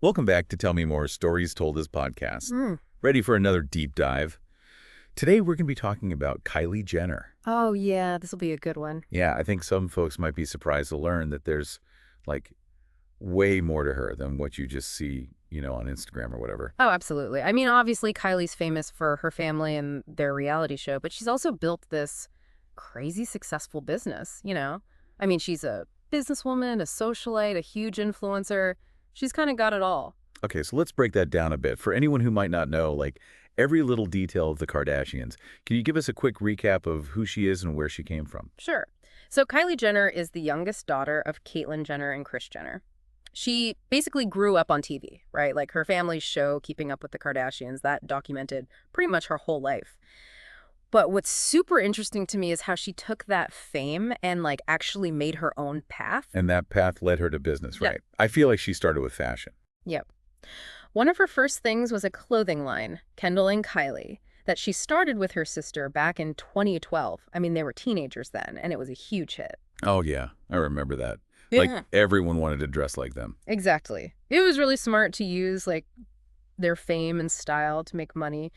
Welcome back to Tell Me More Stories Told as podcast. Mm. Ready for another deep dive? Today we're going to be talking about Kylie Jenner. Oh, yeah, this will be a good one. Yeah, I think some folks might be surprised to learn that there's like way more to her than what you just see, on Instagram or whatever. Oh, absolutely. I mean, obviously, Kylie's famous for her family and their reality show, but she's also built this crazy successful business. I mean, she's a businesswoman, a socialite, a huge influencer. She's kind of got it all. Okay, so let's break that down a bit. For anyone who might not know, every little detail of the Kardashians, can you give us a quick recap of who she is and where she came from? Sure. So Kylie Jenner is the youngest daughter of Caitlyn Jenner and Kris Jenner. She basically grew up on TV, right? Like her family's show, Keeping Up with the Kardashians, that documented pretty much her whole life. But what's super interesting to me is how she took that fame and actually made her own path. And that path led her to business, Yep. right? I feel like she started with fashion. Yep. One of her first things was a clothing line, Kendall and Kylie, that she started with her sister back in 2012. I mean, they were teenagers then, and it was a huge hit. Oh, yeah, I remember that. Yeah. Everyone wanted to dress like them. Exactly. It was really smart to use their fame and style to make money.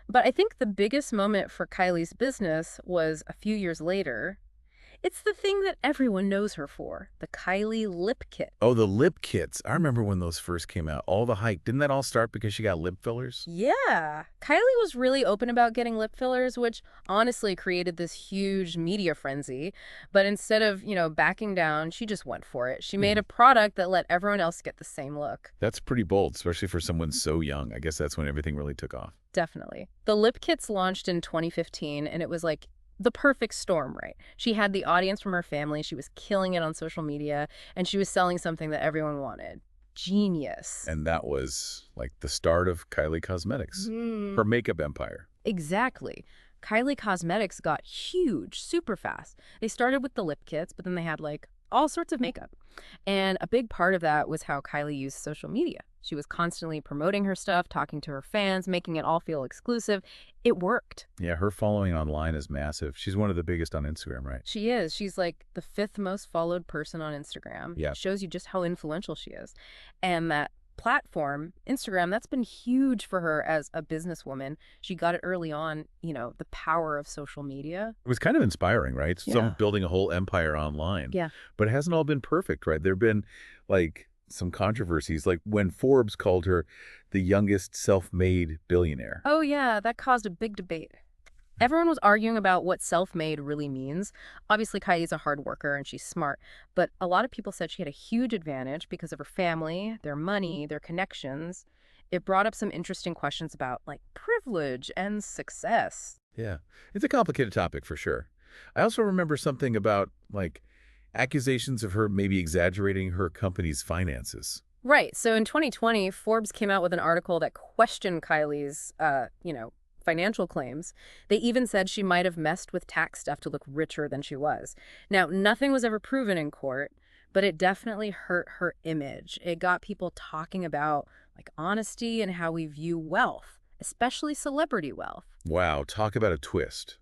But I think the biggest moment for Kylie's business was a few years later. It's the thing that everyone knows her for, the Kylie lip kit. Oh, the lip kits. I remember when those first came out. All the hype. Didn't that all start because she got lip fillers? Yeah. Kylie was really open about getting lip fillers, which honestly created this huge media frenzy. But instead of, backing down, she just went for it. She made a product that let everyone else get the same look. That's pretty bold, especially for someone so young. I guess that's when everything really took off. Definitely. The lip kits launched in 2015, and it was the perfect storm, right? She had the audience from her family, she was killing it on social media, and she was selling something that everyone wanted. Genius. And that was the start of Kylie Cosmetics, her makeup empire. Exactly. Kylie Cosmetics got huge super fast. They started with the lip kits, but then they had all sorts of makeup. And a big part of that was how Kylie used social media. She was constantly promoting her stuff, talking to her fans, making it all feel exclusive. It worked. Yeah, her following online is massive. She's one of the biggest on Instagram, right? She is. She's the fifth most followed person on Instagram. Yeah. Shows you just how influential she is. And that platform, Instagram, that's been huge for her as a businesswoman. She got it early on, the power of social media. It was kind of inspiring, right? Yeah. Someone building a whole empire online. Yeah. But it hasn't all been perfect, right? There have been some controversies, like when Forbes called her the youngest self-made billionaire. Oh, yeah, that caused a big debate. Everyone was arguing about what self-made really means. Obviously, Kylie's a hard worker and she's smart, but a lot of people said she had a huge advantage because of her family, their money, their connections. It brought up some interesting questions about privilege and success. Yeah, it's a complicated topic for sure. I also remember something about accusations of her maybe exaggerating her company's finances. Right. So in 2020, Forbes came out with an article that questioned Kylie's, financial claims. They even said she might have messed with tax stuff to look richer than she was. Now, nothing was ever proven in court, but it definitely hurt her image. It got people talking about honesty and how we view wealth, especially celebrity wealth. Wow, talk about a twist.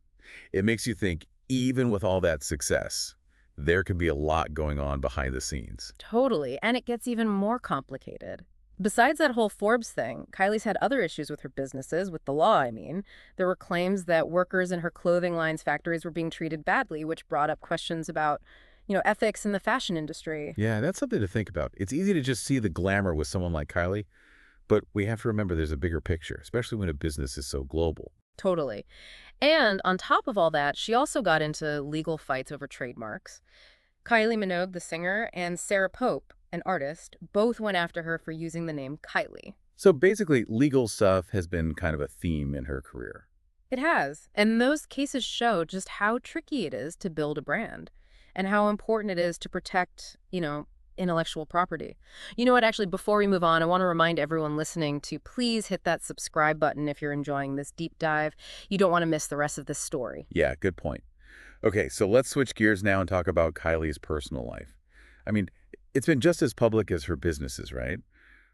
It makes you think, even with all that success, there could be a lot going on behind the scenes. Totally. And it gets even more complicated. Besides that whole Forbes thing, Kylie's had other issues with her businesses, with the law, I mean. There were claims that workers in her clothing line's factories were being treated badly, which brought up questions about, ethics in the fashion industry. Yeah, that's something to think about. It's easy to just see the glamour with someone like Kylie, but we have to remember there's a bigger picture, especially when a business is so global. Totally. And on top of all that, she also got into legal fights over trademarks. Kylie Minogue, the singer, and Sarah Pope, an artist, both went after her for using the name Kylie. So basically, legal stuff has been kind of a theme in her career. It has. And those cases show just how tricky it is to build a brand and how important it is to protect, intellectual property. You know what, actually, before we move on, I want to remind everyone listening to please hit that subscribe button if you're enjoying this deep dive. You don't want to miss the rest of this story. Yeah, good point. Okay, so let's switch gears now and talk about Kylie's personal life. I mean, it's been just as public as her businesses, right?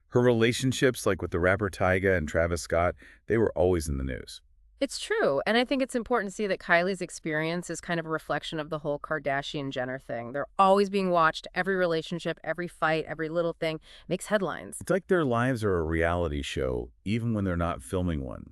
Her relationships, like with the rapper Tyga and Travis Scott, they were always in the news. It's true. And I think it's important to see that Kylie's experience is kind of a reflection of the whole Kardashian-Jenner thing. They're always being watched. Every relationship, every fight, every little thing makes headlines. It's like their lives are a reality show, even when they're not filming one.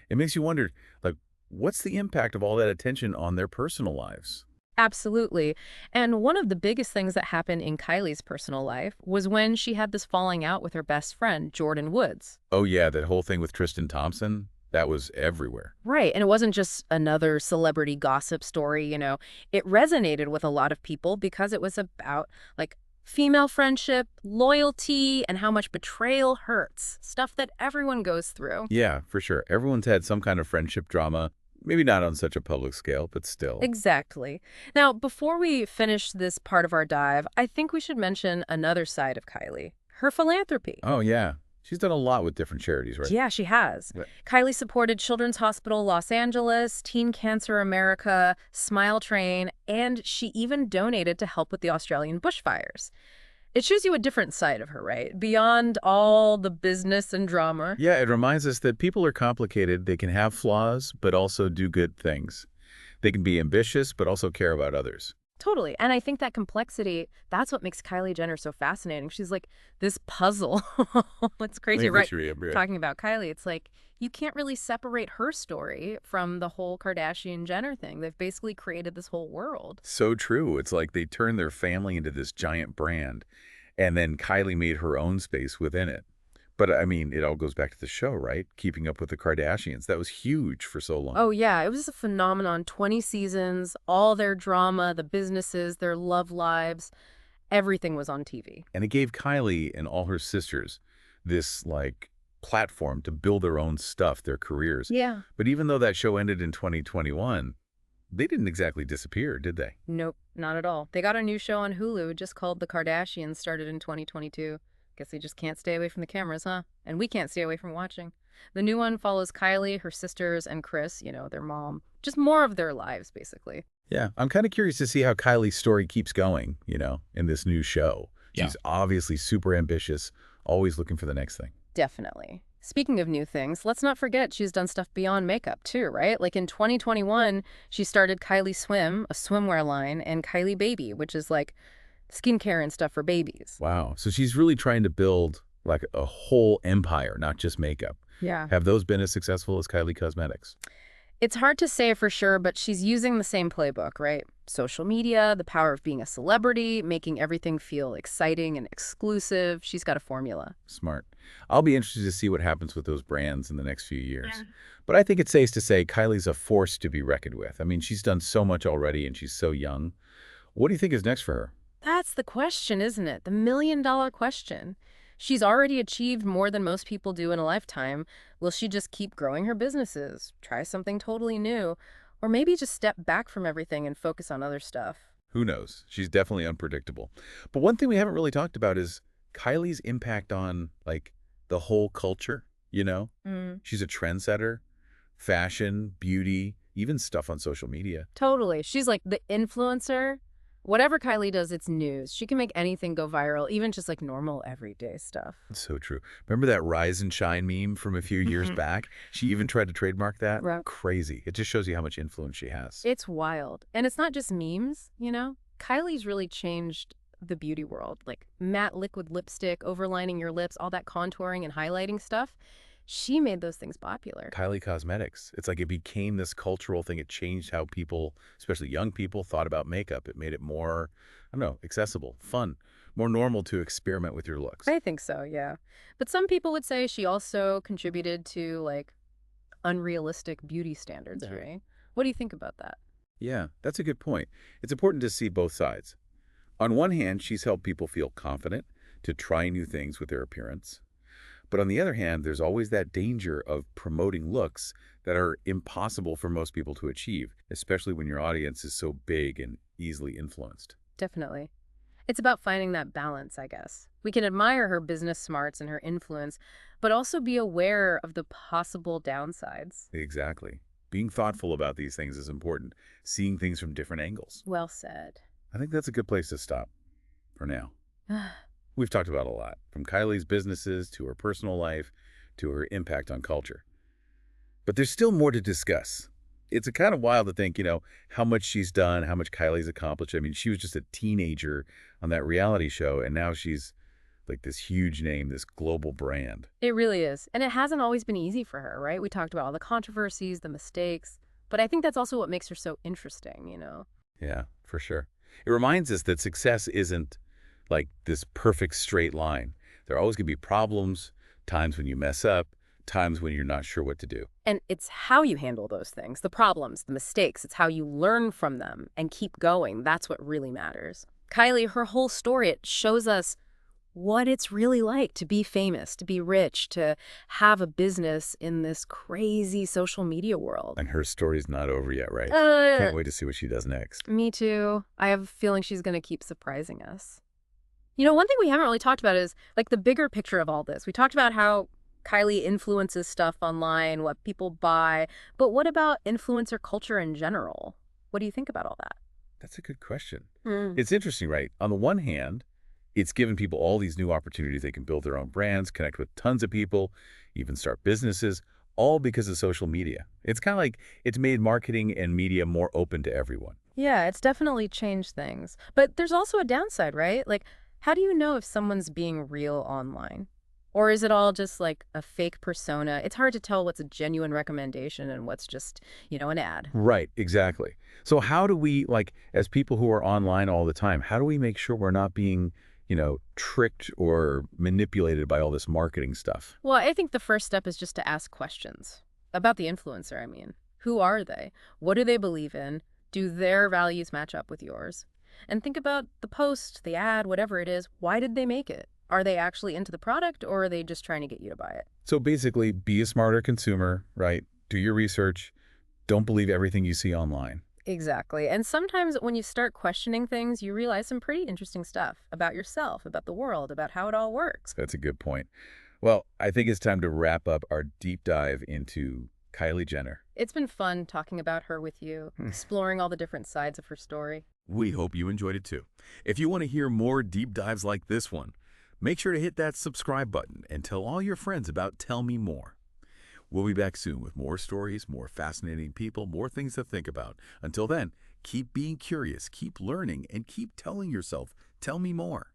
It makes you wonder, like, what's the impact of all that attention on their personal lives? Absolutely. And one of the biggest things that happened in Kylie's personal life was when she had this falling out with her best friend, Jordan Woods. Oh, yeah, that whole thing with Tristan Thompson, that was everywhere. Right. And it wasn't just another celebrity gossip story. It resonated with a lot of people because it was about, like, female friendship, loyalty, and how much betrayal hurts. Stuff that everyone goes through. Yeah, for sure. Everyone's had some kind of friendship drama, maybe not on such a public scale, but still. Exactly. Now, before we finish this part of our dive, I think we should mention another side of Kylie, her philanthropy. Oh, yeah. She's done a lot with different charities, right? Yeah, she has. Yeah. Kylie supported Children's Hospital Los Angeles, Teen Cancer America, Smile Train, and she even donated to help with the Australian bushfires. It shows you a different side of her, right? Beyond all the business and drama. Yeah, it reminds us that people are complicated. They can have flaws, but also do good things. They can be ambitious, but also care about others. Totally. And I think that complexity, that's what makes Kylie Jenner so fascinating. She's like this puzzle. It's crazy, right? Talking about Kylie, it's like you can't really separate her story from the whole Kardashian Jenner thing. They've basically created this whole world. So true. It's like they turned their family into this giant brand, and then Kylie made her own space within it. But I mean, it all goes back to the show, right? Keeping Up with the Kardashians. That was huge for so long. Oh, yeah, it was a phenomenon. 20 seasons, all their drama, the businesses, their love lives, everything was on TV. And it gave Kylie and all her sisters this, like, platform to build their own stuff, their careers. Yeah. But even though that show ended in 2021, they didn't exactly disappear, did they? Nope, not at all. They got a new show on Hulu just called The Kardashians, started in 2022. Guess they just can't stay away from the cameras, huh? And we can't stay away from watching. The new one follows Kylie, her sisters, and Chris, their mom. Just more of their lives, basically. Yeah, I'm kind of curious to see how Kylie's story keeps going, in this new show. Yeah. She's obviously super ambitious, always looking for the next thing. Definitely. Speaking of new things, let's not forget she's done stuff beyond makeup too, right? Like in 2021, she started Kylie Swim, a swimwear line, and Kylie Baby, which is like skincare and stuff for babies. Wow. So she's really trying to build like a whole empire, not just makeup. Yeah. Have those been as successful as Kylie Cosmetics? It's hard to say for sure, but she's using the same playbook, right? Social media, the power of being a celebrity, making everything feel exciting and exclusive. She's got a formula. Smart. I'll be interested to see what happens with those brands in the next few years. Yeah. But I think it's safe to say Kylie's a force to be reckoned with. I mean, she's done so much already and she's so young. What do you think is next for her? That's the question, isn't it? The million-dollar question. She's already achieved more than most people do in a lifetime. Will she just keep growing her businesses, try something totally new, or maybe just step back from everything and focus on other stuff? Who knows? She's definitely unpredictable. But one thing we haven't really talked about is Kylie's impact on, like, the whole culture, She's a trendsetter, fashion, beauty, even stuff on social media. Totally. She's like the influencer. Whatever Kylie does, it's news. She can make anything go viral, even just like normal everyday stuff. It's so true. Remember that Rise and Shine meme from a few years back? She even tried to trademark that. Right. Crazy. It just shows you how much influence she has. It's wild. And it's not just memes, Kylie's really changed the beauty world. Like matte liquid lipstick, overlining your lips, all that contouring and highlighting stuff. She made those things popular. Kylie Cosmetics. It's like it became this cultural thing. It changed how people, especially young people, thought about makeup. It made it more, I don't know, accessible, fun, more normal to experiment with your looks. I think so, yeah. But some people would say she also contributed to, like, unrealistic beauty standards, right? What do you think about that? Yeah, that's a good point. It's important to see both sides. On one hand, she's helped people feel confident to try new things with their appearance. But on the other hand, there's always that danger of promoting looks that are impossible for most people to achieve, especially when your audience is so big and easily influenced. Definitely. It's about finding that balance, I guess. We can admire her business smarts and her influence, but also be aware of the possible downsides. Exactly. Being thoughtful about these things is important, seeing things from different angles. Well said. I think that's a good place to stop for now. We've talked about a lot, from Kylie's businesses to her personal life to her impact on culture. But there's still more to discuss. It's a kind of wild to think, how much she's done, how much Kylie's accomplished. I mean, she was just a teenager on that reality show, and now she's like this huge name, this global brand. It really is. And it hasn't always been easy for her, right? We talked about all the controversies, the mistakes, but I think that's also what makes her so interesting. Yeah, for sure. It reminds us that success isn't like this perfect straight line. There are always going to be problems, times when you mess up, times when you're not sure what to do. And it's how you handle those things, the problems, the mistakes. It's how you learn from them and keep going. That's what really matters. Kylie, her whole story, it shows us what it's really like to be famous, to be rich, to have a business in this crazy social media world. And her story's not over yet, right? Can't wait to see what she does next. Me too. I have a feeling she's going to keep surprising us. One thing we haven't really talked about is like the bigger picture of all this. We talked about how Kylie influences stuff online, what people buy, but what about influencer culture in general? What do you think about all that? That's a good question. It's interesting, right? On the one hand, it's given people all these new opportunities. They can build their own brands, connect with tons of people, even start businesses, all because of social media. It's kind of like it's made marketing and media more open to everyone. Yeah, it's definitely changed things. But there's also a downside, right? Like, how do you know if someone's being real online? Or is it all just like a fake persona? It's hard to tell what's a genuine recommendation and what's just, an ad. Right, exactly. So how do we, like, as people who are online all the time, how do we make sure we're not being, tricked or manipulated by all this marketing stuff? Well, I think the first step is just to ask questions about the influencer, I mean. Who are they? What do they believe in? Do their values match up with yours? And think about the post, the ad, whatever it is. Why did they make it? Are they actually into the product, or are they just trying to get you to buy it? So basically, be a smarter consumer, right? Do your research. Don't believe everything you see online. Exactly. And sometimes when you start questioning things, you realize some pretty interesting stuff about yourself, about the world, about how it all works. That's a good point. Well, I think it's time to wrap up our deep dive into Kylie Jenner. It's been fun talking about her with you, exploring all the different sides of her story. We hope you enjoyed it too. If you want to hear more deep dives like this one, make sure to hit that subscribe button and tell all your friends about Tell Me More. We'll be back soon with more stories, more fascinating people, more things to think about. Until then, keep being curious, keep learning, and keep telling yourself, tell me more.